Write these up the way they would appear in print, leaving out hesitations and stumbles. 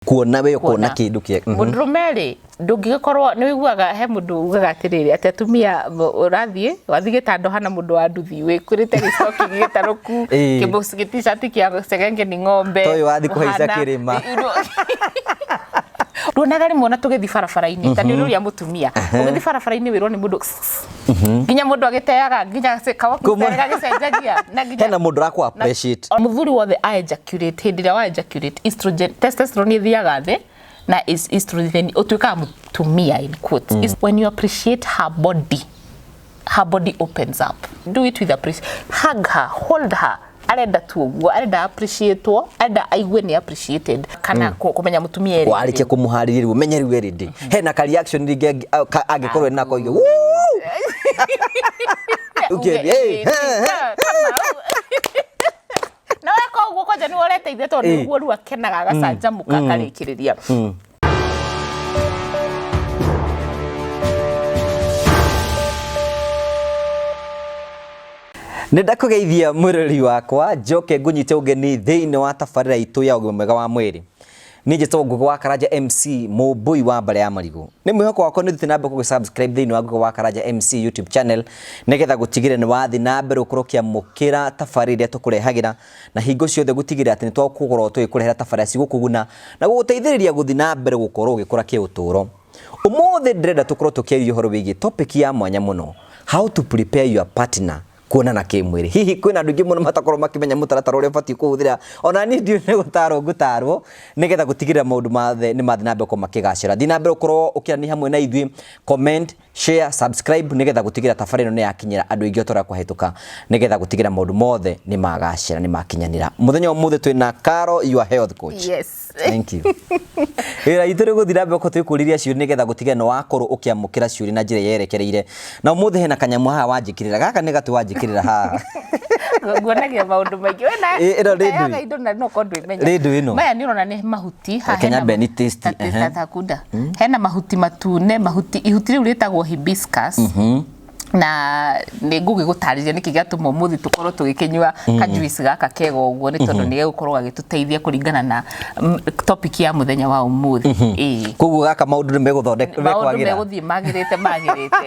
kuona we kuona kindu kie mundrumeri ndungikorwo ni wiguaga he mundu ugaga atiriri ati atumia urathie wathi gitando hana mundu wa nduthi wikurite gicoki gitaruku kibusi t-shirt kia segenge ni ng'ombe toyo wathi kuhaica kirima Ruonaga rimwe na tugithi barabara-ini tani uria mutumia ugithi barabara-ini wirwo ni mundu nginya mundu agiteaga nginya kawa kutega gicenjagia na nginya hena mundu rakwa appreciate muthuri wothe a ejaculate hindira wa ejaculate estrogen testosterone ithiaga thi na is estrogen utuika mutumia in quotes is when you appreciate her body opens up. Do it with appreciation. Hug her, hold her. Arenda tuguo, arenda appreciate wo, arenda aigwe ni appreciated kana kumenya mutumia eri warike kumuhaririria umenye riu eri hena ka reaction ringi angikorwo na koige okay na wako uguo kwaja ni orete ithe tondu niguo ru akenaga agacanjamuka karikiriria Nenda kugeithia mwirori wakwa njoke ngunyite ugeni thiini wa tabarira itu ya ugima mwega wa mwiri nije to Ngugi wa Karanja MC mubui wa Mbare ya Marigu ni mwihoko wako ni thutina mbere ku subscribe thiini wa Ngugi wa Karanja MC YouTube channel nigetha gutigire ni wathi na mbere ukurokia mukira tabarira tukurehagira na hingo ciothe gutigire ati ni twakugorwo tugikurehera tabarira cigukuguna na guguteithiriria guthi na mbere gukorwo ugikura kiuturo umuthi ndrenda tukorwo tukiaria uhoro wigi topic ya mwanya muno how to prepare your partner kuonana Kimwiri hihi kwina ndugi muno matakorwo makimenya mutaratara uria bati kuhuthira ona ni ndio ne gutarwo nigetha gutigirira maundu mathe ni mathi na mbere ko makigacira thina mbere ukorwo ukirani hamwe na ithui comment share subscribe nigetha gutigirira tabarira ni yakinyira andu ingi otora kuhituka nigetha gutigirira maundu mothe ni magacira ni makinyanira muthenya umuthe twina Caro your health coach. Yes, thank you. Ira itore guthira mbere ko twikuriria ciuri nigetha gutigirira no wakorwo ukiamukira ciuri na njira yerekereire na umuthe hena kanyamu haha wanjikirira gaka ni gatu wanjikirira haha guonagia maundu maingi wena ino redu indo na no kondu imenya redu ino maya ni urona ni mahuti ha Kenya Beni tasty takunda hena mahuti matune mahuti ihuti riu ritagwo hibiscus na ni ngugi gutariria niki gatuma muthi tukorwo tugikinywa ka juice gaka kego uguo ni tondu ni gukorwo agituteithia kuringana na topic ya muthenya wa umuthi kuguo gaka maundu ni meguthondeka mekwagira maundu meguthiĩ magirite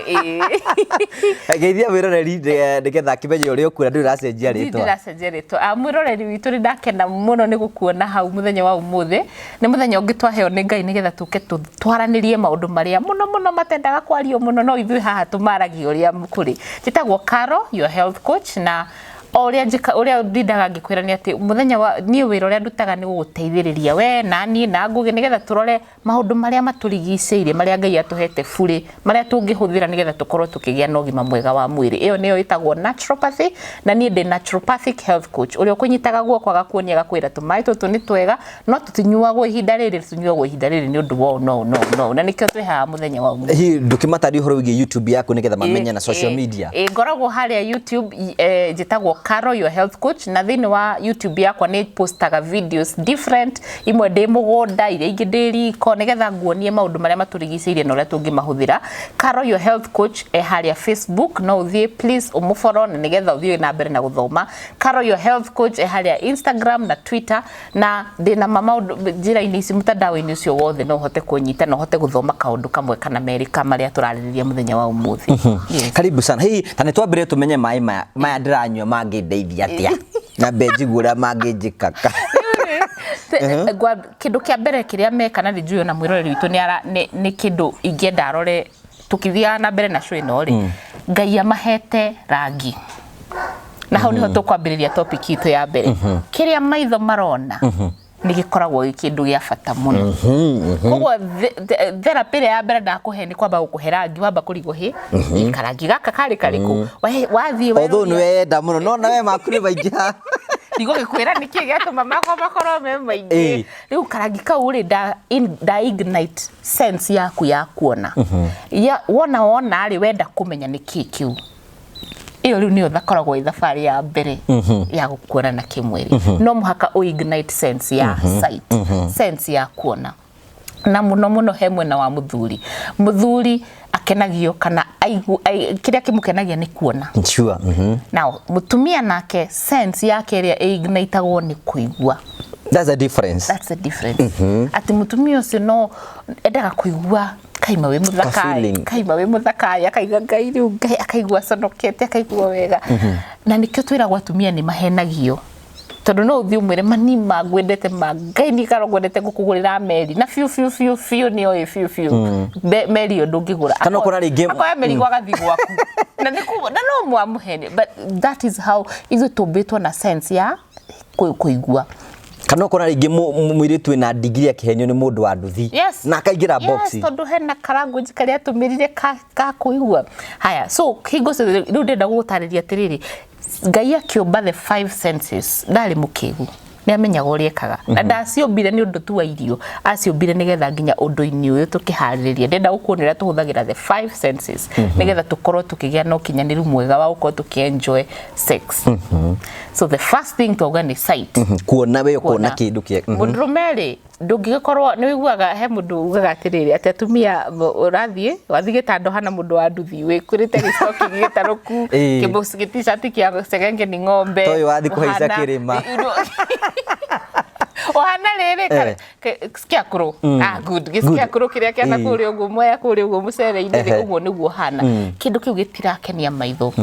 geithia wiroreri nigetha kimenye uria ukura ndiracenjia ritwa ndiracenjia ritwa mwiroreri witu ni ndakena muno ni gukuona hau muthenya wa umuthi ni muthenya ungi twaheo ni Ngai nigetha tuke twaranirie maundu maria muno matendaga kwario muno no ithui haha tumaragi uria mukuri jitagwo Caro your health coach na uria ndindaga ngikwira ni ati muthenya wa ni wira uria ndutaga ni guguteithiriria we na ni na Ngugi nigetha turore maundu maria maturigiceirie maria Ngai atuhete buri maria tungihuthira nigetha tukorwo tukigia na ugima mwega wa mwiri iyo niyo itagwo naturopathy na ni ndi naturopathic health coach uria kunyitaga guo kwaga kuonia gakwira tumai tutu ni twega no tutinyuagwo ihinda riri tunyuagwo ihinda riri ni undu wo no na nikio twiha muthenya wa umuthi hi ndukimatari uhoro wigi YouTube yako nigetha mamenya na social media ngoragwo haria YouTube jitagwo Caro your health coach na thini wa YouTube yakwa ni postaga videos different imwe ndi mugunda ire ingi ndi riko nigetha nguonie maundu maria maturigiceirie na uria tungimahuthira Caro your health coach haria Facebook no uthie please umufollow na nigetha uthie na mbere na guthoma Caro your health coach haria Instagram na Twitter na ndina maundu njira-ini ici mutandao-ini ucio wothe no hote kunyita no hote guthoma kaundu kamwe kana meri maria turaririria muthenya wa umuthi karibu sana hii tane twambire tumenye mai maya ndiranywa mangi ndeithia atia na benjigura mangi njikaka kindu kia mbere kiria meka na ndijuyo na mwiroreri witu ni kindu ingienda arore tukithia na mbere na show ino ri Ngai amahete rangi na hau niho tukwambiriria topic itu ya mbere kiria maitho marona ni gikoragwo kindu gia bata muno koguo therapy ya mbere ndakuhe ni kwamba gukuhe rangi wamba kurigo hi ikarangi gaka kari kariku wathie we although ni wenda muno no na we makuri baingia digo gikwira niki gatuma makoro me maingi riu karangi kau ri da ignite sense yaku ya kuona ya wona ari wenda kumenya niki kiu iyo riu niyo thakoragwo ithabari ya mbere ya gukuona na Kimwiri no muhaka o ignite sense ya sight sense ya kuona na muno he mwena wa muthuri akenagio kana kiria kimukenagia ni kuona sure now mutumia nake sense yake iria igniteagwo ni kuigua That's a difference. That's the difference. Ati mutumia ucio no endaga kuigua kaima we muthaka akaiga ngai riu ngai akaigua conokete akaigua wega na nikio twiragwa atumia ni mahenagio tondu no uthi umwire mani magwendete ngai ni karogwendete gukugurira meri na fiu ni oi fiu meri yo ndungigura kana kora ringi akoya meri gwagathi gwaku na no mwamuhene, but that is how izo tobetwa na sense ya kuigua kana kora ringi mwiritu na degree akihenyo ni mundu wa nduthi na akaigira box tondu hena karanguji karia tumirire ka kuigua haya so hingo se riu ndenda gutariria tiriri ngai akiumba the 5 senses ndari mukigu ni amenyaga uria ekaga na ndaciumbire ni undu tu wa irio aciumbire nigetha nginya undu-ini uyu tukihariria ndenda gukuonera tuhuthagira the 5 senses nigetha tukorwo tukigia no kinyaniru mwega wa gukorwo tukienjoy sex so the first thing to organize sight kuona we kuona kindu kie mundrumeri ndungikorwo ni wiguaga he mundu ugaga atiriri ati atumia urathie wathige tando hana mundu wa nduthi wikurite gicoki gitaruku kibusi t-shirt kia segenge ni ng'ombe toyo wathi kuhaica kirima ohana rere skia kuro good giskia kuro kiria kiana kuri ugu moya kuri ugu mucere-ini uguo niguo hana kindu kiu gitirakenia maitho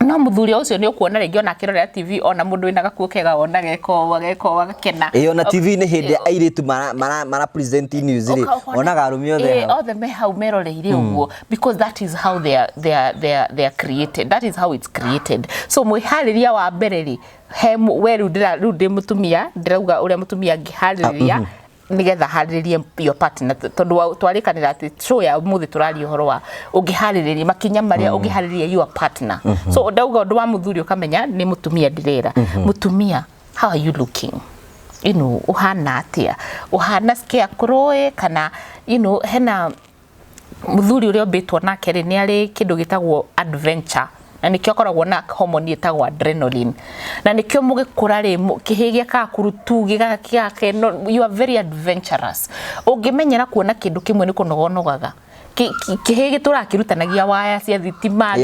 no muthuri ucio ni ukuona ringi ona kirorera TV ona mundu wina gakuo kega ona geko gakena ona TV ni hindi airitu mara present news ri ona garumi othe othe me hau meroreire uguo because that is how they are created, that is how it's created. So mwihariria wa mbere ri he weru ndi mutumia ndirauga uria mutumia ngihariria nigetha haririe your partner tondu twarikanira ati show ya muthi turari uhoro wa ungihariria makinya maria ungihariria your partner so ndauga undu wa muthuri ukamenya ni mutumia ndirera mutumia how are you looking, you know uhana atia uhana skia kuroe kana you know hena muthuri uria betwo nake ri ni ari kindu gitagwo adventure na nikio koragwo na hormone itagwo adrenaline na nikio mugikura ri kihigia ka kurutu gigake you are very adventurous ungimenyera kuona kindu kimwe ni kunogonogaga kihigi turakirutanagia waya cia thitima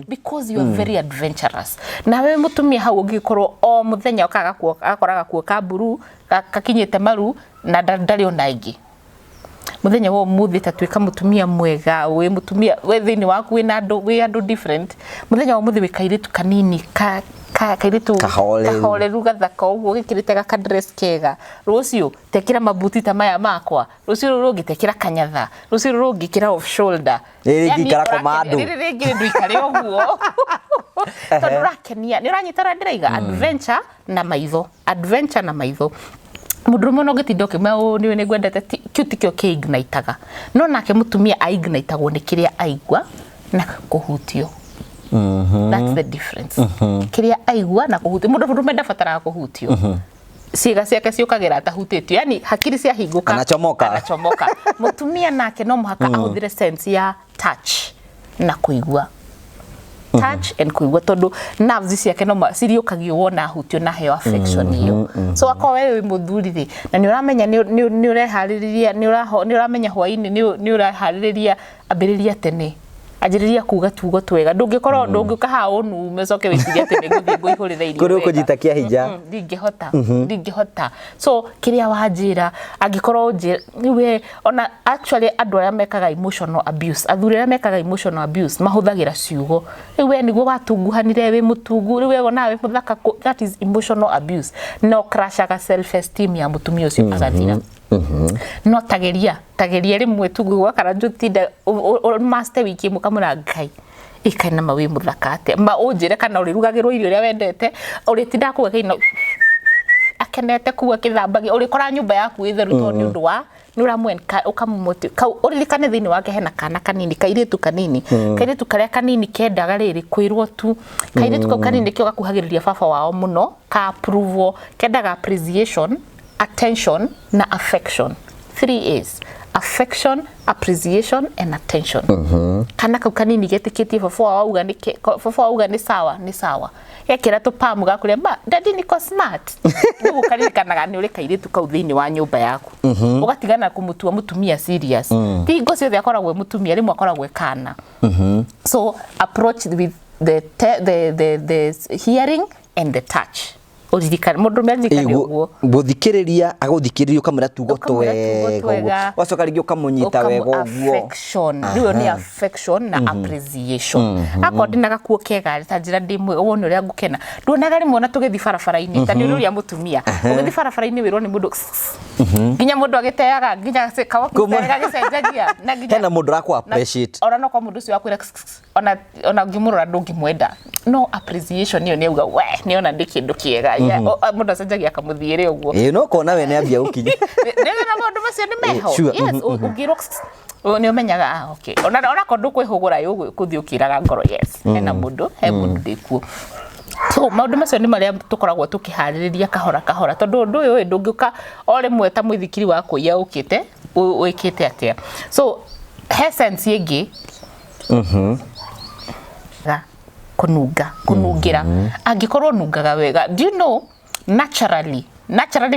because you are very adventurous na we mutumia hau ungikorwo o muthenya akoraga kuo kaburu kakinyite maru na ndari ona ingi muthenya wo muthi tatwika mutumia mwega we mutumia we thini waku we andu different muthenya wo muthi wikairitu kanini kairitu kahoreru gathaka uguo gikirite ga dress kega rucio tekira mabuti ta maya makwa rucio rungitekira kanyatha rucio rungikira off shoulder yani kara komando riri nduikare uguo tondu rakenia ni uranyitara ndiraiga adventure na maitho mudrumo no gitidoke mao niwe ne gwendete cute kio ke ignitaga no nake mutumia aignitagwo ni kiria aigwa na kuhutio that's the difference kiria aigwa na kuhutio mudrumo ndabatara kuhutio ciega ciake ciukagira atahutitio yani hakiri cia hinguka anachomoka mutumia nake no muhaka ahuthire sense ya touch na kuigwa touch and kuigwa tondu nerves ciake no ciriukagio wona hutio na heo affection iyo so akwa wewe muthuri ri na ni uramenya ni urehariria ni uramenya hwaini ni urahaririria ambiriria tene ajiriria kuga tugo twega ndungikorwo ndungikaha onu mecoke witiria tene guthie nguihurira irio kuri kujitakia hija ndingihota so kiria wanjira angikorwo niwe ona actually andu aria mekaga emotional abuse athuri aria mekaga emotional abuse mahuthagira ciugo niwe niguo watunguhanire we mutungu niwe wona we muthaka that is emotional abuse no crashaga self esteem ya mutumia ucio agathira no tageria rimwe tugwa kana jutinda master wiki mukamura ngai ikaina mawe muthakate ma unjire kana urirugagirwo irio ria wendete uritinda kuga kaino akenete kuwa kithambagi urikora nyumba yaku itheru to ni undu wa ni uramwenka ukamumoti uririkane thini wake hena kana kanini kairitu kanini kairitu karia kanini kendaga riri kwirwo tu kairitu kanini kio gakuhagiriria baba wao muno ka approval kendaga appreciation attention na affection 3 A's affection appreciation and attention kana kanini getikitie baba auga ni sawa ekira to pamu gakuria ma daddy niko smart ndugu karirikanaga ni uri kairitu kau thini wa nyumba yaku ugatigana kumutua mutumia serious ti ngocio thia koragwe mutumia rimwe akoragwe kana so approach with the hearing and the touch uririkana mundu meririkana uguo guthikiriria aguthikiriria ukamira tugo twega wacoka ringi ukamunyita wega uguo affection riu ni affection na appreciation akondina gakuo kega ta njira ndimwe wone uria ngukena nduonaga rimwe na tugithi barabara-ini ta ni uria mutumia ugithi barabara-ini wirwo ni mundu nginya mundu agiteaga nginya kawa kitega gicenjagia na nginya hena mundu rakwa appreciate ona no kwa mundu ucio akwira ona ngimurora ndungimwenda no appreciation niyo neuga we niona ndi kindu kiega mundu acenjagia akamuthiire uguo no kona we ni ambia ukinyi nega na mundu macio ni meho yes ugiro ni umenyaga okay ona kondu kwihugura yugu kuthiukiraga ngoro yes hena mundu he mundu ndikuo so maundu macio ni maria tukoragwo tukihaririria kahora tondu undu uyu ndungiuka ore mweta mwithikiri wa kuya ukite wikite atia so he sense ingi kunungira angikorwo nungaga wega do you know naturally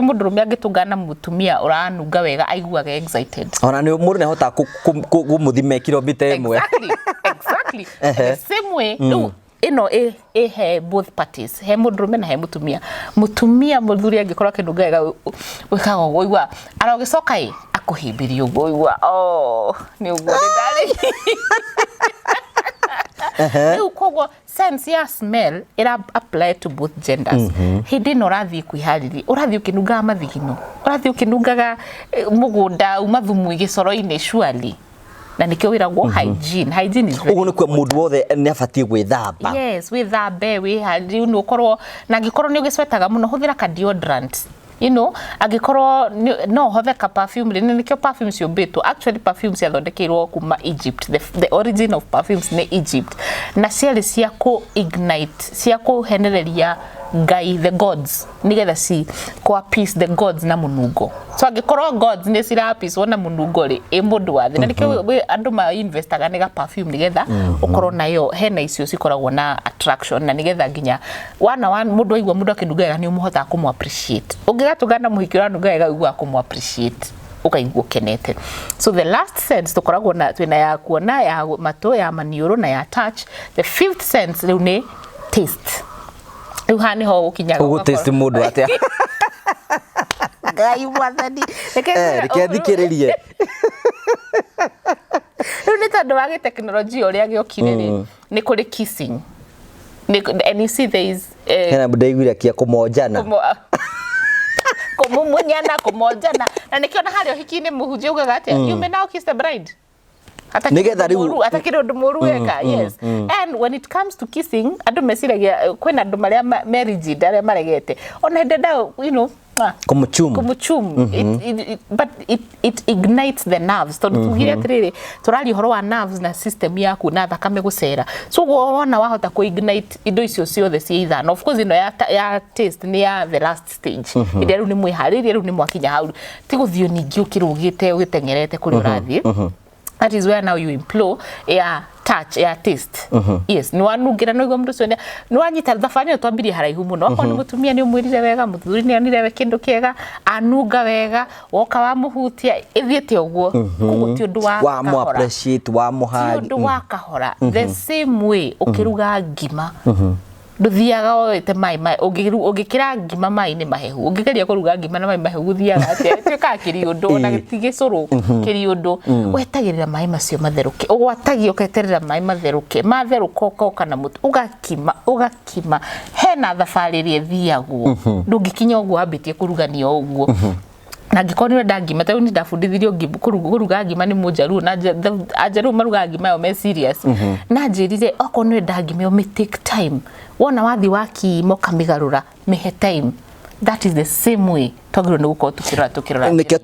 mundu angitungana mutumia uranunga wega aiguaga excited ona ni mundu nehota kumuthime kilomita imwe exactly the same way no ino he both parties he mundurume na he mutumia muthuri angikorwo kinunga wega wikaga uguo aragicoka akuhimbiria uguo ni uguo ndari Riu koguo sense ya smell ira apply to both genders. Hindi no rathi kwihariri urathi ukinunga mathigino urathi ukinungaga mugunda umathumu igicoro-ini surely na nikio wiragwo hygiene is uguo ni kwa mundu wothe ni abatie gwithamba yes withambe wihari ni ukorwo na ngikorwo ni ugiswetaga muno huthira ka deodorant you know agikorwo no hotheka perfume ni nikio perfumes yobeto actually perfumes yathondekeirwo kuma Egypt the origin of perfumes ni Egypt na ciali cia ku ignite cia ku henereria ngai the gods nigetha si kwa peace the gods na munungo so agikorwo gods ni sira peace wona munungo ri mundu wathi na nikio andu ma investaga niga perfume nigetha ukorwo nayo hena icio cikoragwo na attraction na nigetha nginya one mundu aigua mundu akinunga ni umuhota kumu appreciate ugigatugana muhikira nunga wega igua kumu appreciate ukaigua kenete so the last sense tukoragwo na twina ya kuona ya mato ya manioro na ya touch the fifth sense riu ni taste riu hani ho ukinyaga ugu taste mundu atia ngai mwathani reke thikiririe riu ni tondu wa teknolojia uria giokire ni kuri kissing and you see there is hena budaiguira kia kumonjana kumumunyana kumojana na nikiona hali hiki-ini muhunjia ugaga atia you may now kiss the bride atakire undu muru weka yes and when it comes to kissing andu mesiragia kwina andu maria married aria maregete ona ndenda you know kumuchum but it ignites the nerves tondu tugire atiriri turali horo wa nerves na system yaku na thakame gucera so wona wahota ku ignite indo icio ciothe cia ithano of course ino ya taste ni ya the last stage ide ru ni mwiharirie ru ni mwakinya hau ti guthio ningi ukirugite ugitengerete kuri urathi that is where now you employ touch taste yes ni wanungira no igwa mrucio ni wanyita thabani twambirie haraihu muno akoni mutumia ni umwirire wega muthuri ni onire kindu kiega anunga wega woka wa muhutia ithiete uguo kuguti undu wa mo appreciate wa muhari undu wa kahora the same way ukiruga ngima nduthiaga oete mai ugikira ngima mai ni mahehu ugigeria kuruga ngima na mai mahehu thiaga atia twika kiriundu ona gitigicuru kiriundu wetagirira mai macio matheruke ugwatagio uketerera mai matheruke matheruka kana mutu ugakima hena thabariri thiaguo ndungikinya uguo ambitie kurugania uguo na ngikoni ndangima ta uni ndafundithirio kuruga ngima ni mujaru na ajaru maruga ngima yo me serious na njirire okonwe ndangima yo me take time wona wathi waki mokamigarura mehe time that is the same way togiro ni guko tukirora nikio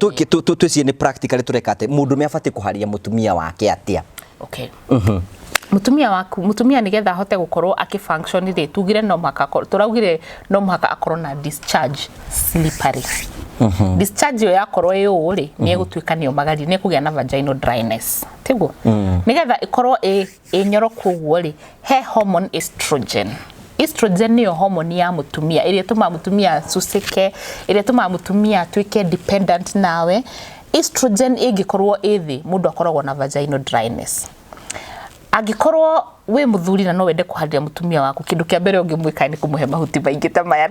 tucie ni practically turekate mundu me afate kuharia mutumia wake atia okay mutumia nigetha hote gukorwo akifunction ri tugire no mhaka turaugire no mhaka akorwo na discharge slippery discharge yo yakorwo yo ri ni egutwika ni omagari ni kugia na vaginal dryness tiguo nigetha ikorwo nyoroku uguo ri he hormone estrogen ni hormone ya mutumia iria tuma mutumia susike iria tuma mutumia twike dependent nawe estrogen igikorwo ithi mundu akoragwo na vaginal dryness Angikorwo we muthuri na no wende kuharira mutumia waku kindu kia mbere ungimwika ni kumuhe mahuti maingi ta maya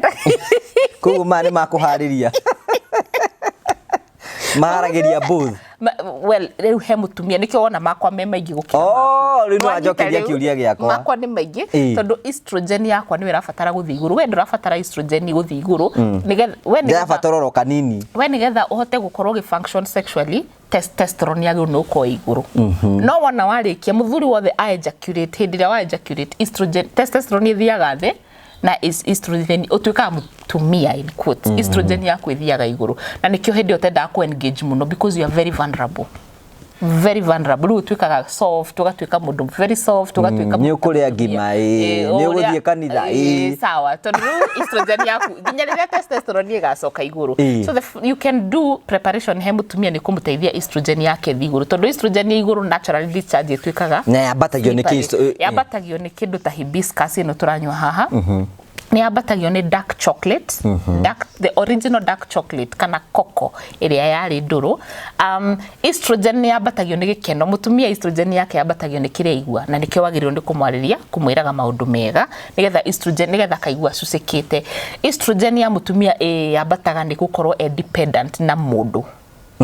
kugu mane makuhariria maharagiria both well riu he mutumia nikio wona makwa me maingi gukira riu no ajokeria kiuria giakwa makwa ni maingi tondu estrogen yakwa ni wirabatara guthi iguru we ndurabatara estrogen guthi iguru nigetha we ni ndabatara ro kanini we nigetha uhote gukorwo gi function sexually testosterone yagu no ko iguru no wona warikia muthuri wothe ejaculate hindira wa ejaculate estrogen testosterone ithiaga thi na estrogen utuika mutumia in quotes estrogen yaku ithiaga iguru na nikio hindi utenda ku engage muno because you are very vulnerable riu tuikaga soft tugatuika mundu very soft tugatuika ni ukuria ngima ni uguthie kanitha sawa tondu estrogen yaku ginya riria testosterone igacoka iguru so you can do preparation he mutumia ni kumuteithia estrogen yake iguru tondu estrogen iguru naturally discharge tuikaga na yabatagio ni kindu ta hibiscus ino turanywa haha ni yabatagio ni dark chocolate the original dark chocolate kana cocoa iria yari nduru estrogen ni yabatagio ni gikeno mutumia estrogen yake yabatagio ni kireigua na nikio wagirirwo ni kumwariria kumwiraga maundu mega nigetha estrogen nigetha kaigua sucikite estrogen ya mutumia yabataga ni gukorwo dependent na mundu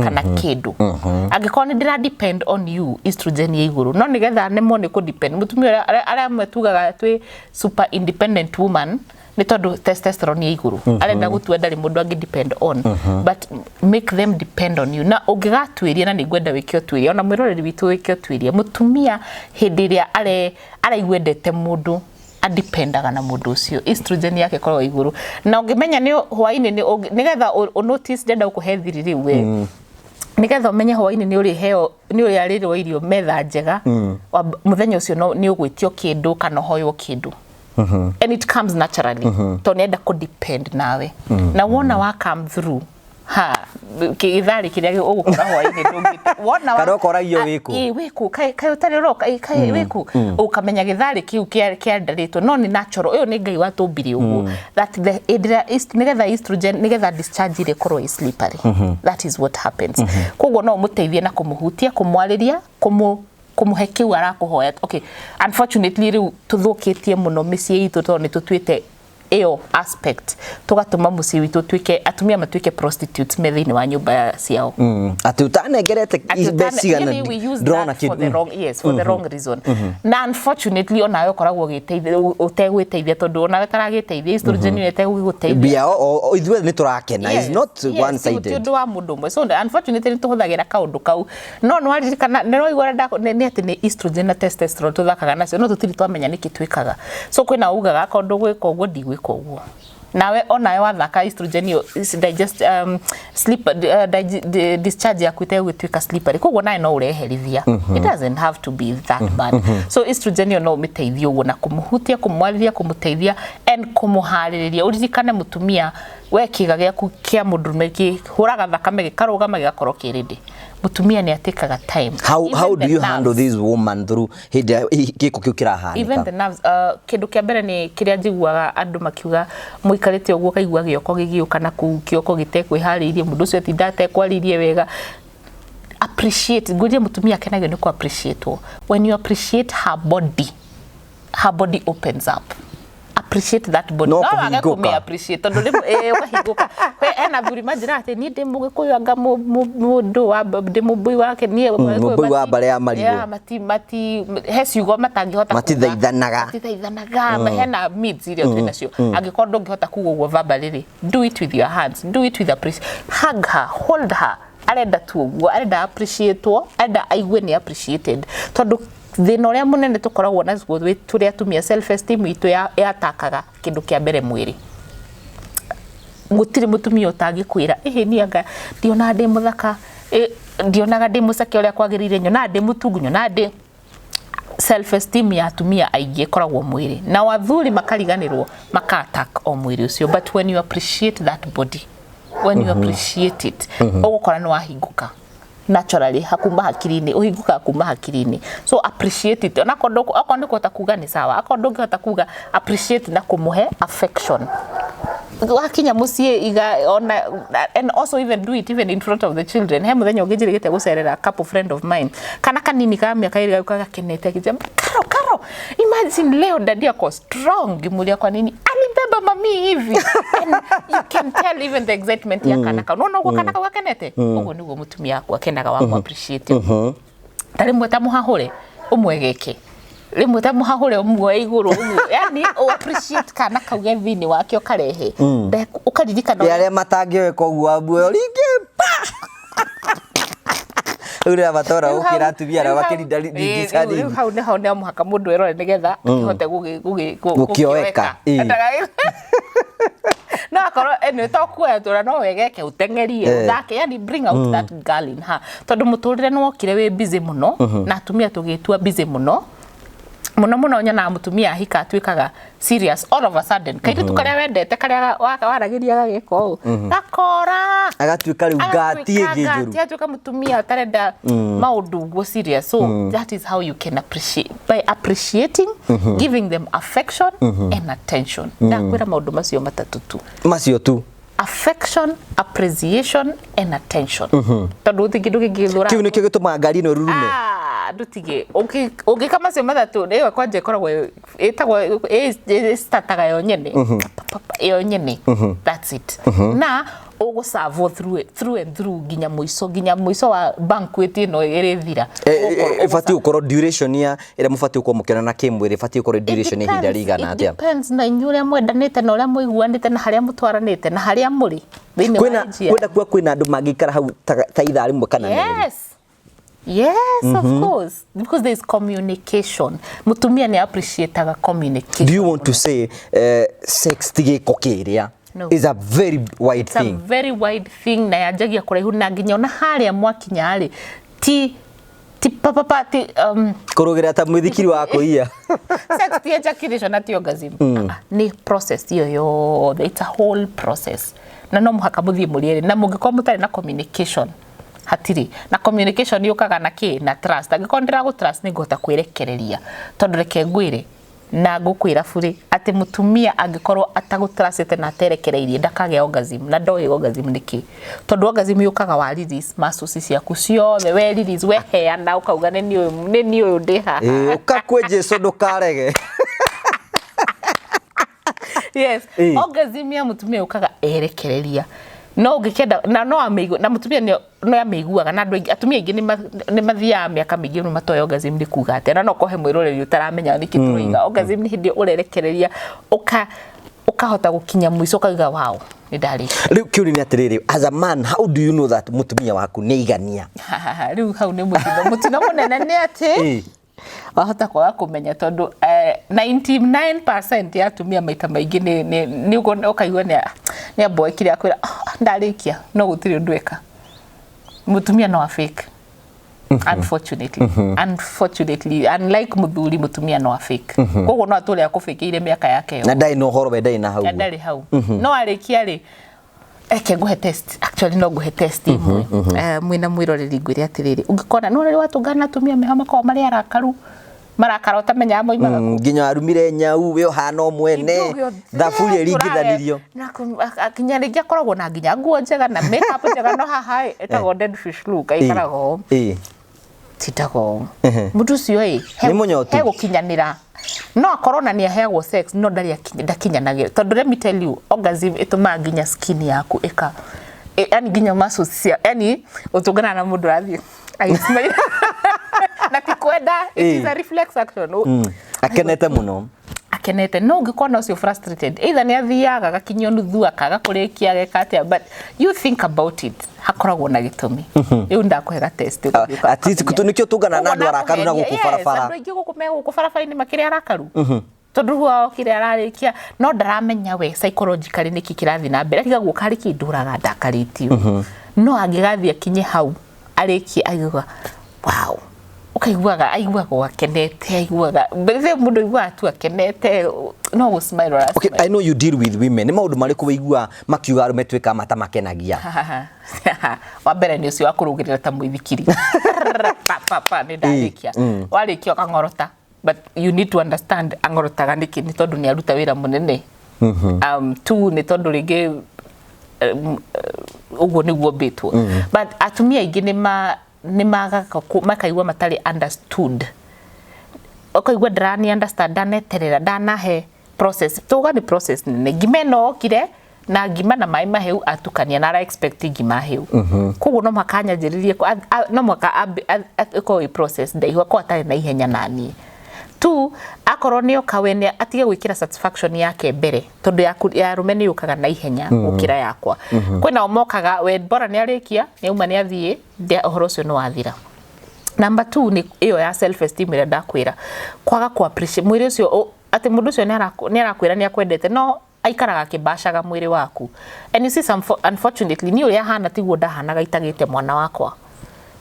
kana kindu angikorwo ni ndira depend on you estrogen ya iguru no nigetha nemo ni ku depend mutumia aria mwetugaga twi super independent woman ni tondu testosterone ya iguru arenda gutua ndari mundu angi depend on but make them depend on you na ungigatuiria na ningwenda wikio tuiria ona mwiroreri witu wikio tuiria mutumia hindiria araigwendete mundu adependaga na mundu ucio estrogen yake korwo iguru na ungimenya ni hwaini nigetha notice ndenda kuhethiri riu we nigetha umenye hwaini ni uri heo ni uri arirwo irio metha njega muthenya ucio ni ugwitio kindu kana hoyo kindu and it comes naturally to nenda ku depend nawe na wona wa come through kithari kiria ugukora hwaini ndungite wona karokoragio wiku wiku kai utari ro kai wiku ukamenya githari kiu kia ndarito no ni natural uyo ni ngai watumbire uguo that the nigetha estrogen nigetha discharge ile korwo slippery that is what happens koguo no muteithie na kumuhutia kumwariria kumuhe kiu arakuhoya okay unfortunately riu tuthukitie muno micii itu to ni tutwite eo aspect tugatuma mucii witu twike atumia matwike prostitutes methini wa nyumba ciao atutanengerete ibesiana drone for the wrong for the wrong reason na unfortunately onayo koragwo giteithia utegwiteithia tondu onawe taragiteithia estrogen ni tegwiteithia bia ithuwe ni turakena is not one sided tondu wa mundu mwe so unfortunately tuhuthagira kaundu kau no nwaririkana nero igora ni ati ni estrogen na testosterone tuthakaga nacio no tutiri twamenya niki twikaga so kwina ugaga kaundu gwika uguo ndigwika uguo nawe onayo wathaka estrogen yo digest sleep discharge ya kwite gwitwika slippery koguo nayo no ureherithia it doesn't have to be that bad so estrogen yo no miteithio uguo na kumuhutia kumwalithia kumuteithia and kumuhaririria uririkane mutumia we kiga giaku kia mundu meki huraga thakame gikarugama gigakorwo kirindi mutumia ni atikaga time how do you handle this woman through giko kiu kirahana even the nerves kindu kia mbere ni kiria njiguaga andu makiuga muikarite uguo kaigua gioko gigiuka na kioko gitekwihariirie mundu ucio tindate kwaririe wega appreciate guje mutumia kenagio ni ku appreciate when you appreciate her body opens up appreciate that body no aga kumi appreciate tondu ukahiguka we ena thuri majira ati ni ndi mugikuyanga mundu wa ndi mubui wake ni mubui wa bare ya marigo mati hesiugo matangihota matithaithanaga hena needs irio twinacio angikorwo ndungihota kuguo verbally do it with your hands do it with hug her hold her arenda tuguo arenda appreciate arenda aigwe ni appreciated tondu thina uria munene tukoragwo na zuo turia tumia self esteem itu yatakaga kindu kia mbere mwiri gutiri mutumia utangikwira ni anga ndiona ndi muthaka ndionaga ndi mucake uria kwagirire nyona ndi mutungu nyona ndi self esteem ya atumia aingi koragwo mwiri na wathuri makariganirwo maka-attack o mwiri ucio but when you appreciate that body when you appreciate it ugukora ni wahinguka naturally hakuma hakiri-inĩ ũhingũkaga kuma hakiri-inĩ. So appreciate it. Onakorwo ndũkũhota kuga nĩ sawa, akorwo ndũngĩhota kuga appreciate na kũmũhe affection. Wakinya muciĩ and also even do it even in front of the children. He muthenya ũngĩnjĩrĩgĩte gũcerera a couple friend of mine kana kanini ka mĩaka ĩrĩ gakenete akĩnjia Karo imagine leo daddy ako strong ngimulia kwa nini alibeba mami hivi. And you can tell even the excitement ya kanaka no kanaka gakenete ũguo nĩguo mũtumia wako akenaga wa appreciate. Tarĩmwe ta mũhahũre ũmwegeke rimwe ta muhahũre umwe igũrũ yani o appreciate kana kauge thini wake ukarehe ukaririkana yale matangĩweka ũguo ambuo ringi ura batora ukira tubia ra wakirinda ndisani hau nĩ mũhaka mũndũ erore nĩgetha akihote gũkioeka no akorwo ene tokuoya tũra no wegeke utengerie uthake yani bring out that girl in her tondũ mũtũrĩre nĩ wokire wĩ busy mũno na atumia tũgĩtua busy mũno nyona mutumia hika twikaga serious all of a sudden kaitũ tukarĩa wendete karĩa waragĩria gageko gakora agatwika rĩu ngatie ngĩnjũru atuĩka mutumia tarenda maũndũ guo serious. So that is how you can appreciate by appreciating giving them affection and attention. Ndakwĩra maũndũ macio matatũ tu macio tu affection, appreciation and attention. Tondũ ũtingĩndũ kĩngĩthũra kĩu nĩkĩo gĩtũmaga ngari ĩno rurume ndutige ũngĩkama cio mathatũ ĩyo kwanja ĩkoragwo ĩtagwo stataga yo nyene that's it na ũgũsavwo through and through nginya mũico wa banquet ĩno ĩrĩthira ĩbatiĩ gũkorwo duration ya ĩrĩa mũbatiĩ gũkorwo mũkĩonana kĩmwĩrĩ ĩbatiĩ gũkorwo duration ya ihinda rĩigana atĩa. Depends na inyuĩ ũrĩa mwendanĩte na ũrĩa mũiguanĩte na harĩa mũtwaranĩte na harĩa mũrĩ thĩinĩ wa njia. Kwĩna andũ mangĩikara hau ta ithaa rĩmwe kana nene. Yes, of course, because there is communication. Mutumia ni appreciateaga communication. Do you want to say sex tigiko kĩrĩa is a very wide thing? It's a very wide thing na yajagia kũraihu na nginya ona harĩa mwakinya rĩ ti papa kũrũgĩra ta mwĩthikiri wa kũiya sex ti ejaculation na ti orgasm ni process hiyo yothe, it's a whole process na no mũhaka mũthiĩ mũrĩere na mũngĩkorwo mũtarĩ na communication hatiri na communication yukaga na na trust. Angĩkorwo ndĩragũtrust nĩngũhota kwĩrekereria tondũ reke ngwĩre na ngũkwĩra bũrĩ atĩ mũtumia angĩkorwo atagũtrustĩte na aterekereirie ndakagĩa orgasm na ndoĩ orgasm nĩkĩ tondũ orgasm yukaga wa release muscles ciaku ciothe we release we heana ukauga nĩ niĩ ũyũ ndĩ haha ukakwe Jesu ndũkarege. Yes, orgasm ya mutumia yukaga erekereria no ngĩkenda na no ameigu na mutumia no ameiguaga na andũ atumia aingĩ nĩ mathiaga mĩaka mĩingĩ no matoya orgasm ndi kuga atĩ na no kohe mwĩroreri utaramenya nĩkĩ tũroiga orgasm nĩ hĩndĩ ũrerekereria ukahota gũkinya mũico ukauga wow nĩ ndarĩkia. Rĩu kĩũria nĩ atĩrĩrĩ, as a man how do you know that mutumia waku nĩ igania? Rĩu hau nĩ mũtino mũnene nĩ atĩ wahota kwaga kũmenya tondũ 99% ya atumia maita maingĩ nĩ ũkaigua nĩ aboekire akwĩra ndarĩkia no gũtirĩ ũndũ eka. Mutumia no fake unfortunately unlike muthuri mutumia no fake koguo no atũrĩa akũfĩkĩire mĩaka yake yo na ndai no horo we ndai na hau ndari hau no arĩkia rĩ eke nguhe test actually no nguhe test imwe mwina mwĩroreri ngwĩre atĩrĩrĩ ũngĩkona no rĩrĩ watũngana atumia meho makao marĩ arakaru marakara utamenya moimaga nginya arumire nyau we hana omwene thaburi ringithanirio na akinya ringi akoragwo na nginya nguo njega na makeup njega no haha etagwo dead fish look aikarago titago mũndũ ũcio he gũkinyanĩra no akorwo na nĩ aheagwo sex no ndakinyanagĩra tondũ let me tell you orgasm ĩtũmaga nginya skin yaku yani nginya muscles cia yani ũtũngana na mũndũ rathiĩ smile na tikwenda it is a reflex action akenete muno akenete no ngĩkona ũcio frustrated either nĩ athiaga gakinyio nuthu akaga kũrĩkia geka atĩa but you think about it hakoragwo na gĩtũmi rĩu ndakũhega test at least nĩkĩo tũngana na andũ arakaru na gũkũ barabara andũ aingĩ gũkũ barabara-inĩ makĩrĩ arakaru tondũ huo kire ararĩkia no ndaramenya we psychologically nĩkĩ kĩrathiĩ na mbere tiga guoka rĩki ndũraga ndakarĩtio no angĩgathiĩ akinye hau arĩkie aigua wow ukaiguaga aiguaga akenete aiguaga mbere mundu aiguaga tu akenete no go smile or okay I know you deal with women ni maundu mariku waigua makiuga arume twika mata makenagia wa mbere ni ucio wa kurugirira ta muithikiri papa ni ndarikia warikia kangorota but you need to understand angorotaga niki ni tondu ni aruta wira munene tu ni tondu ringi uguo niguo mbitwo but atumia ingi ni makaigua matari understood okaigua ndarani understand daneterera danahe process tuga ni process ni ngimeno kire na ngima na mai maheu atukania na expect ngima heu kuguo no makanyanjiririe no maka ko process ndaihu ko atari na ihenya nani tu akorwo ni okawene atige gwikira satisfaction yake mbere tondu ya rumeni yukaga na ihenya gukira yakwa kwina omokaga we bora ni arikia ni uma ni athie de ohoro ucio no wathira. Number 2 ni iyo ya self esteem ira ndakwira kwaga ku appreciate mwiri ucio ati mundu ucio ni arakwira ni akwendete no aikaraga kibashaga mwiri waku and you see some unfortunately ni uri hana tiguo ndahanaga itagite mwana wakwa.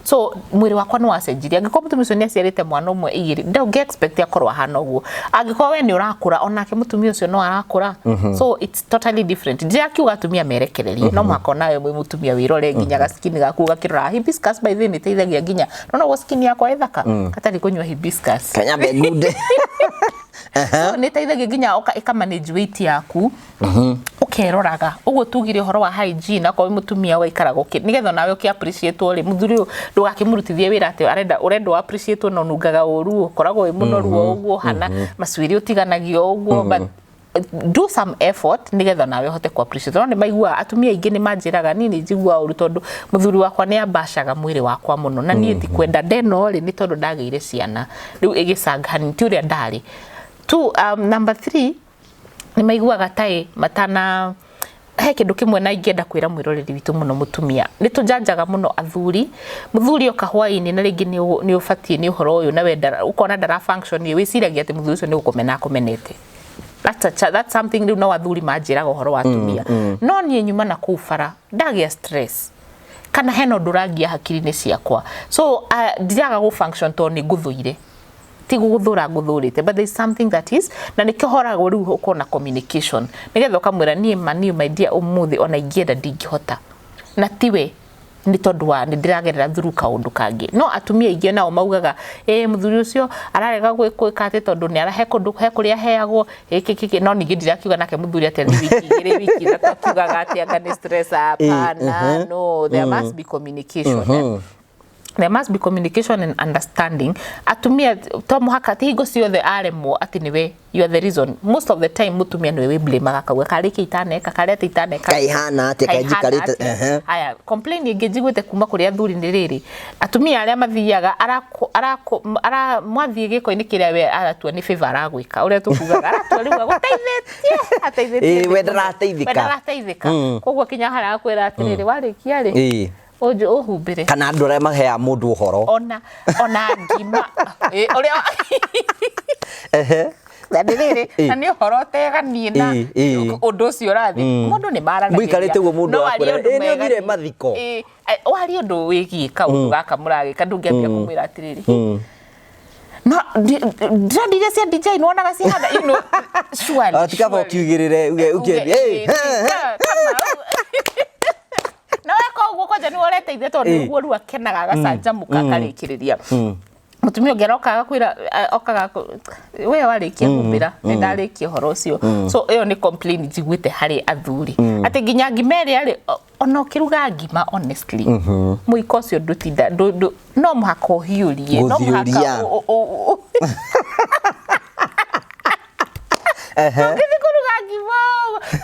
So mwiri wakwa no wacenjiria angiko mutumia ucio ni aciarite mwana umwe igiri ndungi expect akorwa hana uguo angiko we ni urakura onake mutumia ucio no arakura so it's totally different ndia kiuga atumia merekererie no makona we mutumia wirore nginya gaskini gaku gakirora hibiscus by then iteithagia nginya no go skin yakwa ithaka katari kunywa hibiscus kanya be good so niteithagia nginya ika manage weight yaku ukeroraga uguo tugire horo wa hygiene akwa mutumia wa ikara goki nigetha nawe uki appreciate uri muthuri ndugakimurutithie wira ati urenda appreciate no nungaga uru ukoragwo we munoru uguo hana maswiri utiganagio uguo but do some effort nigetha nawe hote ku appreciate no ni maigua atumia ingi ni manjiraga nini njigua uru tondu muthuri wakwa ni ambashaga mwiri wakwa muno na nie ti kwenda ndeno ri ni tondu ndageire ciana riu igisangani ti uria ndari tu number 3 ni maiguaga tai matana he kindu kimwe na ingenda kwira mwiroreri witu muno mutumia ni tujanjaga muno athuri muthuri okahwaini na ringi ni ufatie ni uhoro uyu na wenda ukona ndara function wiciragia ati muthuri ucio ni gukomena akomenete that's something no athuri manjiraga uhoro wa atumia no nie nyuma na kufara ndagia stress kana heno nduragia hakiri-ini ciakwa so ndiraga go function to ni nguthuire tigu guthura nguthurite but there is something that is na nikihoragwo riu ukona communication nigetha ukamwira nie mani my dear umuthi ona ingienda ndingihota na tiwe ni tondu wa ni ndiragerera thuru kaundu kangi no atumia ingi nao maugaga muthuri ucio ararega gwika ati tondu ni arahe kundu he kuria heagwo kiki no ningi ndirakiuga nake muthuri ati wiki tatugaga ati anga ni stress hapana no there must be communication there must be communication and understanding atumia to muhaka ti higo ciothe aremwo ati niwe you are the reason most of the time mutumia niwe blame akauga kariki itaneka karete itaneka kaihana ati kajikarite aya complain ingejigwete kuma kuri athuri ndiriri atumia aria mathiaga ara mwathie giko-ini kiria we aratua ni favor aragwika uria tukugaga aratua riu ateithĩtie we ndarateithika koguo kinya hara akwira atiriri warikia ri ojo ohumbire kana andu aria mahea mundu uhoro ona ngima uria ndiriri na ni uhoro teganie na undu ucio rathi mundu ni maranagia muikarite guo mundu akwira ni othire mathiko wari undu wigie kaundu gaka muragika ndungiambia kumwira atiriri no ndire cia DJ nuonaga cihanda surely atikaba ukiugirire uge na wako uguo kwaja ni orete ithe tondu uguo ru akenaga agacanjamuka akarikiriria mutumia ngeroka agakwira okaga we warikia kumbira ni ndarikia horo ucio so iyo ni complain njiguite hari athuri ati nginya ngimeri ari ona kiruga ngima honestly muiko ucio ndutinda no muhaka uhiurie no muhaka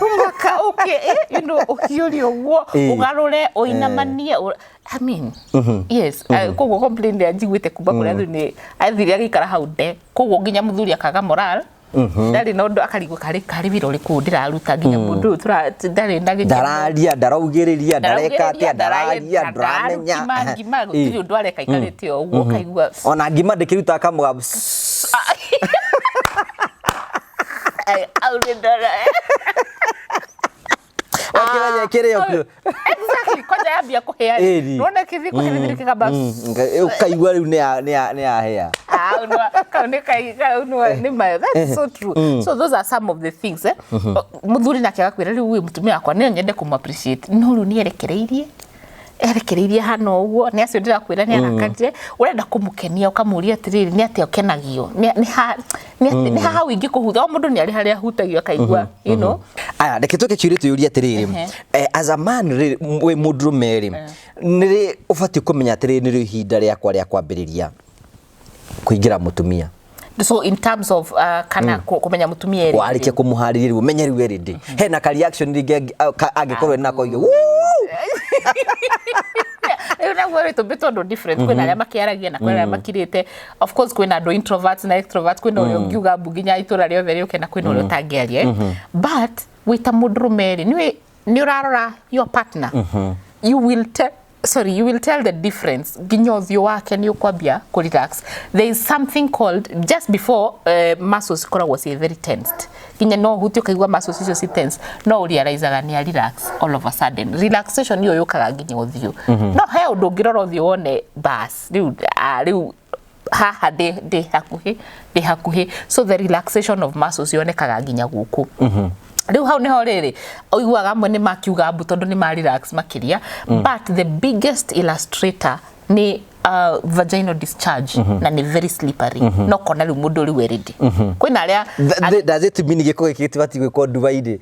umaka okay you know uhiurie uguo ugarure oinamanie I mean yes koguo complain ya njiguite kuba kuri athuri ni athiri agikara hau de koguo nginya muthuri akaga moral ndari no ndo akarigo kari birori ku ndiraruta nginya mundu ndari ndararia ndaraugiriria ndareka atia ndararia ndramenya ngima gutiri undu areka ikarite uguo kaigua ona ngima ndikiruta kamuga wakiranya kire okyo exactly kwaja yambia kuhea nona kithi kuhea kigamba ukaigwa riu ni ahea that's so true. So those are some of the things muthuri nake agakwira riu wi mutumia wakwa ni nyende kum appreciate no riu ni erekereirie hano uguo ni acio ndirakwira ni arakanje urenda kumukenia ukamuria atiriri ni atia ukenagio ni ha wingi kuhutha o mundu ni ari haria hutagio akaigua you know. Aya reke tuke ciurite yuri atiriri as a man we mundurume ri ni ubati kumenya atiriri ni ihinda riakwa ria kwambiriria kuingira mutumia. So in terms of kana kumenya mutumia ri warike kumuhaririria umenye ri ready hena ka reaction ringi angikorwo nako iyo na wewe to beto do different kwina aria makiaragia na kwina makirite. Of course kwina do introverts na extroverts kwina urio ngiuga mbuginya itura rio theri ukena kwina urio tangiaria but wita mundurume ri ni urarora your partner you will tell the difference ginya uthio wake ni ukwambia ku relax. There is something called just before muscles koragwo si very tensed ginya no huti ukaigwa muscles icio si tense no realize ni relax all of a sudden relaxation yo yukaga ginya uthio no he undu ngirora uthio wone bas riu haha de hakuhi so the relaxation of muscles yonekaga ginya guku riu hau niho riri oiguaga amwe ni makiuga mbu tondu ni ma relax makiria but the biggest illustrator ni vaginal discharge na ni very slippery no kona riu mundu riu ready kwina aria does it mean giko gikitibati gwiko Dubai-ini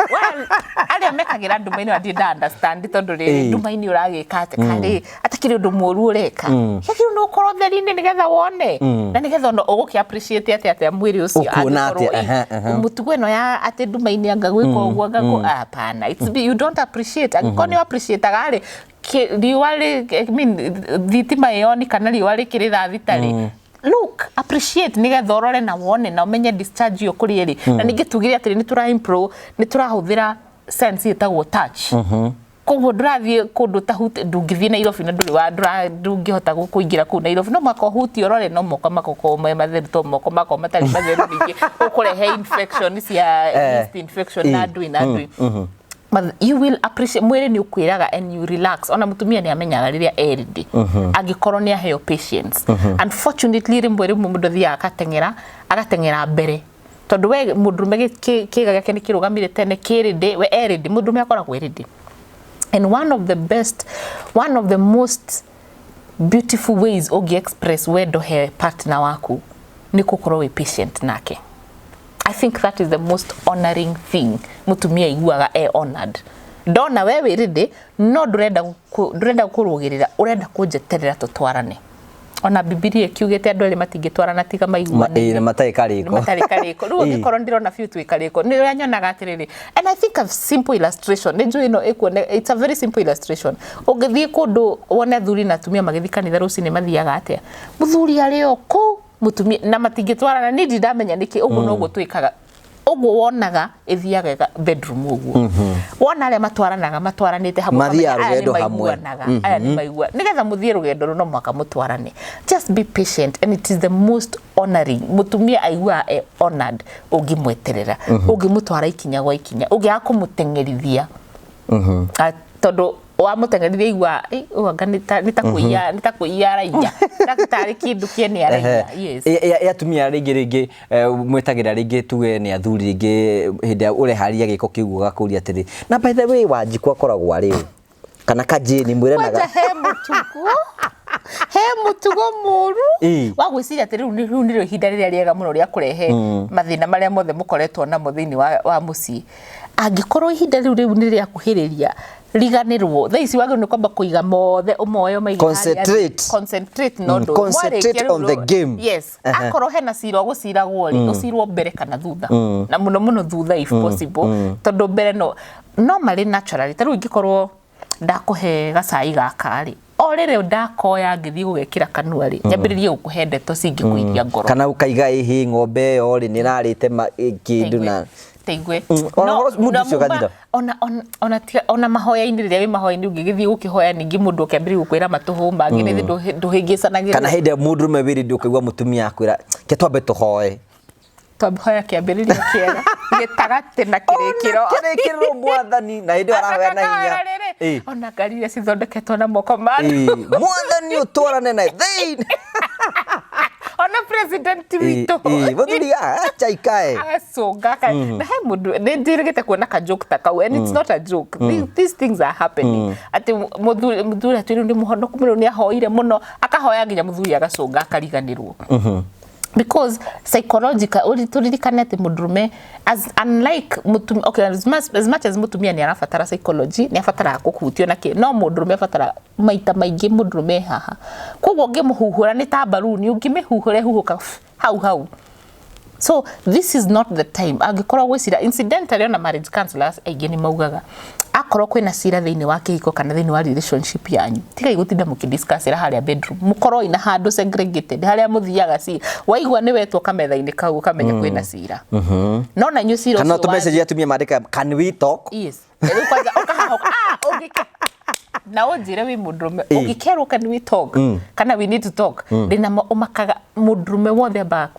well aria mekagira Dubai-ini andi da understand tondu ri Dubai-ini uragika kari atakiri undu moru ureka hiki no korwo theri-ini nigetha wone na nigetha no uguki appreciate ati mwiri ucio mutugo eno ya ati Dubai-ini anga gwiko uguo ngago hapana you don't appreciate angikoni appreciate agari riwale thitima yoni kana riwale kiritha thitari look appreciate nigetha urore na wone na umenye discharge yo kuri eri na ningi tugire atiri ni tura improve ni turahuthira sense itagwo touch koguo ndurathie kundu tahute ndungithie Nairobi na nduri wa ndungihota kuingira ku Nairobi no mako huti urore no moko makoko matheru to moko mako matari matheru ningi ukurehe infection cia yeast infection na ndui you will appreciate mwiri ni ukwiraga and you relax ona mutumia ni amenyaga riria eridi agikorwo ni aheo patience unfortunately rimwe mundu thia agatengera mbere tondu we mundurume kiga gake ni kirugamire tene kiridi we eridi mundurume akoragwo eridi and one of the most beautiful ways ogi express wendo he partner waku ni gukorwo we patient nake. I think that is the most honoring thing mutumia iguaga honored ndona wewe ridi no ndurenda kurugirira urenda kunjeterera tutwarane ona Biblia kiugete andu eri matingitwarana tiga maiguane na matai kariko riu ngikorwo ndirona few twikariko ni ranyonaga atiriri and I think a simple illustration ni njui no it's a very simple illustration ungithie kundu wone thuri na tumia magithi kanitha rucini mathiaga atia muthuri ario ku mutumia na matingitwarana ni ndamenya niki uguo no gutwikaga uguo wonaga ithiaga bedroom uguo wona aria matwaranite hamwe mathiaga rugendo hamwe aya ni maigua nigetha muthie rugendo no mwaka mutwarane just be patient and it is the most honoring mutumia aigua honored ungimweterera ungimutwara ikinya gwa ikinya ungiakumutengerithia tondu wa mutengerithia igua uanga nitakuia raija ndakitari kindu kieni araija yes ya tumia ringi mwetagira ringi tuwe ni athuri ringi hinde ureharia giko kiugo gakuria atiri na by the way wanjikwa koragwo ari kana kajini mwiranaga he mutugo muru wa gwiciria atiri riu niro ihinda riria riega muno ria kurehe mathina maria mothe mukoretwo na muthini wa muci angikorwo ihinda riu ni ria kuhiriria riganirwo thaisi wage ni kwamba kuiga mothe umoyo maiga concentrate no do concentrate on the game yes akorwo hena cira guciragwo ri ucirwo mbere kana thutha na muno thutha if possible tondu mbere no mari naturally taru ingikorwo ndakuhe gacai gaka ri orire ndakoya ngithi gugekira kanua ri nyambiririe gukuhe ndeto cingikuiria ngoro kana ukaiga ihi ng'ombe ori ni rarite kindu na teigwe ona mahoya-ini riria wi mahoya-ini ungigithie gukihoya ningi mundu ukambiri gukwira matuhu mangi ni nduhingicanagira kana hinde mundu rume wiri ndukaigwa mutumia akwira ke twambe tuhoe twambe hoya kiambiriria kiega gĩtagati na kĩrĩkĩro kĩrĩkĩro mwathani na hĩndĩ arahoya na hinya ona ngari iria cithondeketwo na moko manyu mwathani ũtwarane na thĩinĩ ona president witũ mũthuri acha ikae agacũnga na he mũndũ nĩndirĩgĩte kuona ka joke ta kau and it's not a joke. These things are happening ati mũthuri atwĩrwo nĩ mũhonoku mũno nĩ ahoire mũno akahoya nginya mũthuri agacũnga akariganĩrwo because psychological turirikane ati mũndũrũme as unlike mutumia okay as much as mutumia ni arabatara psychology ni abatara gũkutio na kĩ no mũndũrũme abatara maita maingĩ mũndũrũme haha koguo ngĩmũhuhũra ni ta baruni ũngĩmĩhuhũra huhuka hau so this is not the time angĩkorwo gwĩcira incidentally on marriage counselors aingĩ nĩ maugaga akorwo kwĩna cira thĩinĩ wa kĩhiko kana thĩinĩ wa relationship yanyu tiga igũtinda mũkĩdiscussira harĩa bedroom mũkorwo ina handũ segregated harĩa mũthiaga cira waigua nĩ wetwo kametha-inĩ kau ũkamenya kwĩna cira no na nyũ cira kana to message atumia mandĩka can we talk yes rĩu kwanza ũkahahoka ũngĩke na ũnjire wĩ mũndũrũme ũngĩkerwo can we talk kana we need to talk ndĩna ũmakaga mũndũrũme wothe ambaga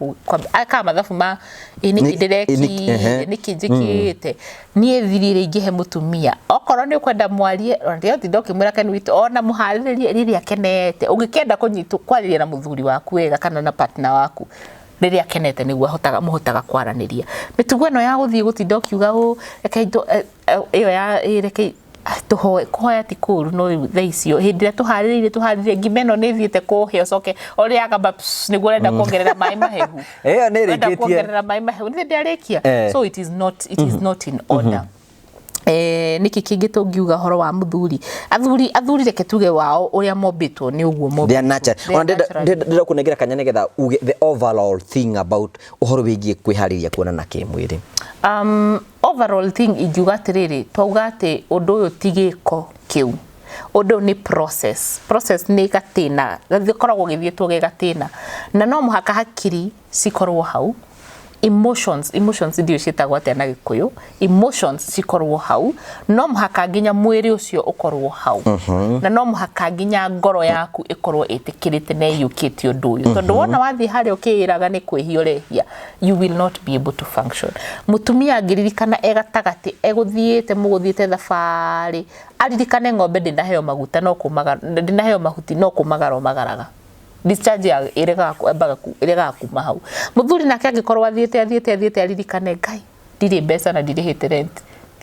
aka mathabu ma nĩkĩ njĩkĩte niĩ thirire ingĩhe mũtumia okorwo nĩ ũkwenda mwarie ndio ti ndokĩmwĩra can we talk ona mũharĩrĩrie rĩrĩa akenete ũngĩkenda kũnyitwo kwarĩria na mũthuri waku wega kana na partner waku rĩrĩa akenete nĩguo mũhotaga kwaranĩria mĩtugo ĩno ya gũthiĩ gũtinda ũkiuga reke ĩyo ya reke kuhoya ti kuru no thaa icio hĩndĩ ĩrĩa tũharĩrĩirie ngimeno nĩ thiĩte kũhe ũcoke ũrĩa agamba nĩguo ũrenda kuongerera maĩ mahehu ĩyo nĩ ĩrĩkĩtie kuongerera maĩ mahehu nĩ ndĩarĩkia so it is not in order niki kingi tungiuga horo wa muthuri athuri reke tuge wao uria mombitwo ni uguo mombitwo they are natural ndira kunengera kanya nigetha uge the overall thing about uhoro wigie kwihariria kuonana kimwiri overall thing ingiuga atiriri twauga ati undu uyu tigiko kiu undu ni process ni gatina gikoragwo githietwo gatina na no muhaka hakiri cikorwo hau emotions ndio cietagwo atĩa na Gĩkũyũ emotions cikorwo hau no mũhaka nginya mwĩrĩ ũcio ũkorwo hau na no mũhaka nginya ngoro yaku ĩkorwo ĩtĩkĩrĩte na ĩyũkĩte ũndũ ũyũ tondũ wona wathiĩ harĩa ũkĩĩraga nĩ kwĩhia ũrehia you will not be able to function mũtumia angĩririkana egatagati egũthiĩte mũgũthiĩte thabarĩ aririkane ng'ombe ndĩnaheo maguta no kũmagara ndĩnaheo mahuti no kũmagara discharge ya ĩrega kuma hau muthuri nake angĩkorwo athiĩte aririkane ngai ndirĩ mbeca na ndirĩhĩte rent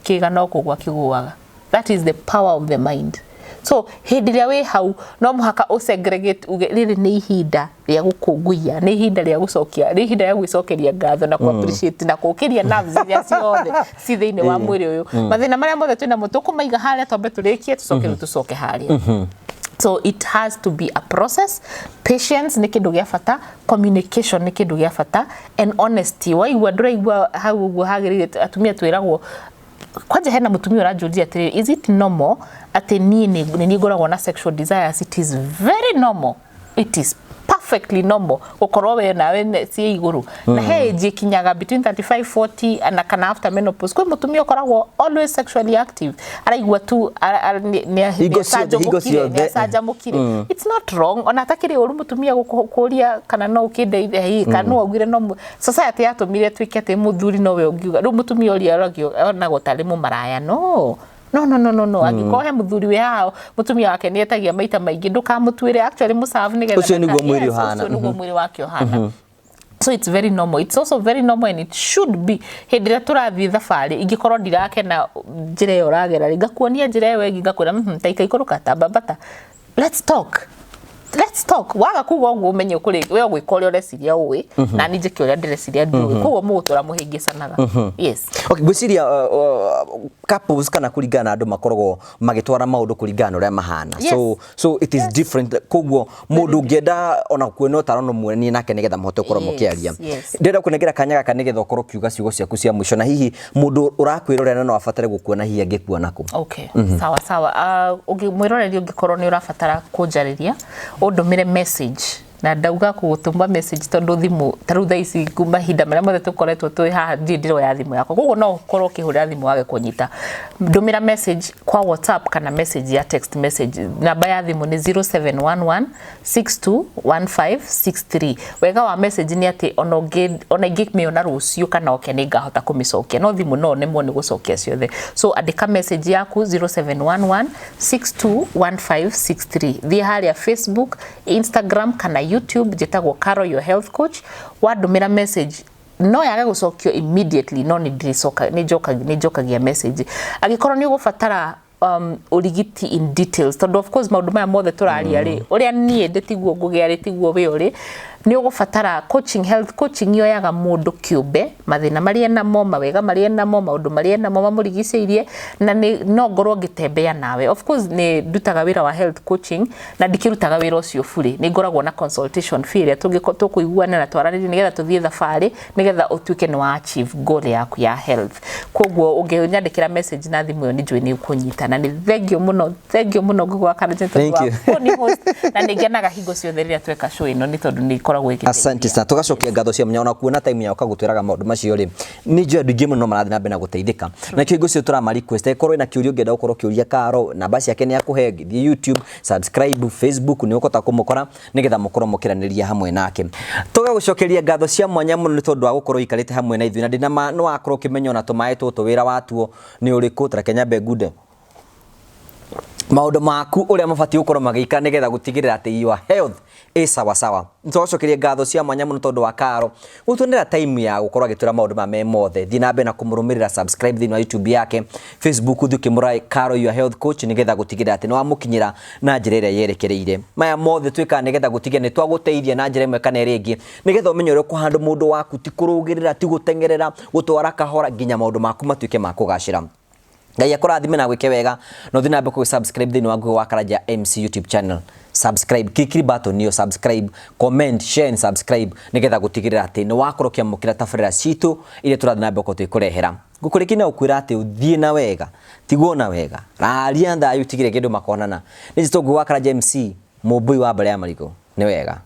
kĩga no kũgwa kĩgũaga that is the power of the mind so hĩndĩ ĩrĩa wĩ hau no mũhaka segregate uge rĩrĩ nĩ ihinda rĩa gũkũngũia nĩ ihinda rĩa gũcokia nĩ ihinda rĩa gwĩcokeria ngatho na appreciate na kũkĩria nerves iria ciothe ci thĩinĩ wa mwĩrĩ ũyũ mathĩna marĩa mothe twĩna mo tũkũmaiga harĩa twambe tũrĩkie tũcoke harĩa so it has to be a process patience ni kindu gĩa bata communication ni kindu gĩa bata and honesty waigua ndũraigua hau ũguo hagĩrĩire atumia twĩragwo kwanja hena mutumia ũranjũria atĩrĩrĩ is it normal atĩ niĩ nĩ ngoragwo na sexual desires it is very normal it is perfectly normal ukorwo we nawe ci iguru na he kinyaga between 35 40 and kana after menopause kwa mutumia ukoragwo always sexually active araigua tu saja mukire it's not wrong ona atakire uru mutumia gukuria kana no ukindeithia hii kana no ugire no society yatumire twike ate muthuri no we ungiuga ru mutumia uri aragio ona gutari mu maraya no angĩkorwo he muthuri we hao mutumia wake nĩ etagia maita maingĩ ndũkamũtuĩre actually muserve nĩgetha ũcio nĩguo mwĩrĩ ũhana nĩguo mwĩrĩ wake ũhana so it's very normal it's also very normal and it should be hĩndĩ ĩrĩa tũrathiĩ thabarĩ ingĩkorwo ndirakena njĩra ĩyo ũragera ngakuonia njĩra ĩyo ĩngĩ ngakwĩra taika ikũrũka ta mbambata let's talk waga kuga ũguo umenye kũrĩ we gwĩka ũrĩa ũreciria ũĩ na nĩ njĩke ũrĩa ndĩreciria ndũĩ koguo mũgũtũra mũhĩngĩcanaga yes okay gwĩciria couples kana kũringana andũ makoragwo magĩtwara maũndũ kũringana ũrĩa mahana so it is different koguo mũndũ ũngĩenda ona kuona ũtarono mwene nake nĩgetha mũhote gũkorwo mũkĩaria ndĩrenda kũnengera kanya gaka nĩgetha ũkorwo kiuga ciugo ciaku cia mũico na hihi mũndũ ũrakwĩrorera no abatare gũkuona hihi angĩkuona kũ okay sawa ũngĩmwĩroreri ũngĩkorwo nĩ ũrabatara kũnjarĩria ũndũmĩre message na ndauga kugutuma message tondu thimu tarutha ici kuma hinda maria mothe tukoretwo twi haha ndiro ya thimu yako koguo no ukorwo ukihurira thimu wage kunyita ndumira message kwa WhatsApp kana message ya text message namba ya thimu ni 0711621563 wega wa message ni ati ona ingimiona rucio kana oke ni ngahota kumicokia no thimu no nemo ni gucokia ciothe so andika message yaku 0711621563 thie haria Facebook Instagram kana YouTube jetagwo Caro your health coach wadumira message no yage gucokio immediately no ni njokagia message agikorwo ni ugubatara urigiti in details tondu of course maundu maya mothe turaria ri uria nie ndetiguo ngugia ri tiguo we uri ni ugubatara coaching health coaching yoyaga mundu kiumbe mathina maria namo mawega maria namo maundu maria namo mamurigiceirie na no ngorwo ngitembea nawe of course ni ndutaga wira wa health coaching na ndikirutaga wira ucio bure ni ngoragwo na consultation fee ria tukuiguana na twaranirie nigetha tuthie thabarĩ nigetha utuike ni wa achieve goal yaku ya health koguo unginyandikira message na thimu yo ni njui ni ukunyita na ni thengio muno ngugwakana ni host na ningenaga hingo ciothe riria tweka show ino ni tondu ni asante sana tugacokia ngatho cia munya ona kuona time yao kagutwiraga maundu macio ri ni njui andu ingi muno marathi na mbere na guteithika na kä hingo cio turama request korwo ina kiurio ngenda gukorwo kiuria Caro namba ciake ni akuhe thie YouTube subscribe Facebook ni ukota kumukora nigetha mukorwo mukiraniria hamwe nake tugagucokeria ngatho cia mwanya muno ni tondu wa gukorwo ikarite hamwe na ithui na ndina no akorwo kimenya ona tumae tutu wira watuo ni uriku tara Kenya Begude maundu maku uria mabati gukorwo magika nigetha gutigirira ati your health sawa sawa ntocokerie ngatho cia mwanya muno tondu wa Caro gutunira time ya gukorwo agitwira maundu ma mothe thi na na kumurumirira subscribe thini wa YouTube yake Facebook thukimurai Caro your health coach nigetha gutigirira ati no amukinyira na njira iria yerekereire maya mothe twika nigetha gutigia ni twaguteithia na njira imwe kana iringi nigetha umenye uri kuhandu mundu waku ti kurugirira ti gutengerera gutwara kahora nginya maundu maku matuike ma kugacira Ngai akurathime na gwike wega no thina mbe ku subscribe thini wangu wa Karaja MC YouTube channel subscribe click button niyo subscribe comment share and subscribe nigetha gutigirira ati no wakorokia mukira tabarira citu ile turathina mbe ko twikurehera gukurikina ukwira ati uthie na wega tiguona wega raria nda yutigire kindu makonana ni jitongu wa Karaja MC mubui wa mbere ya marigo ni wega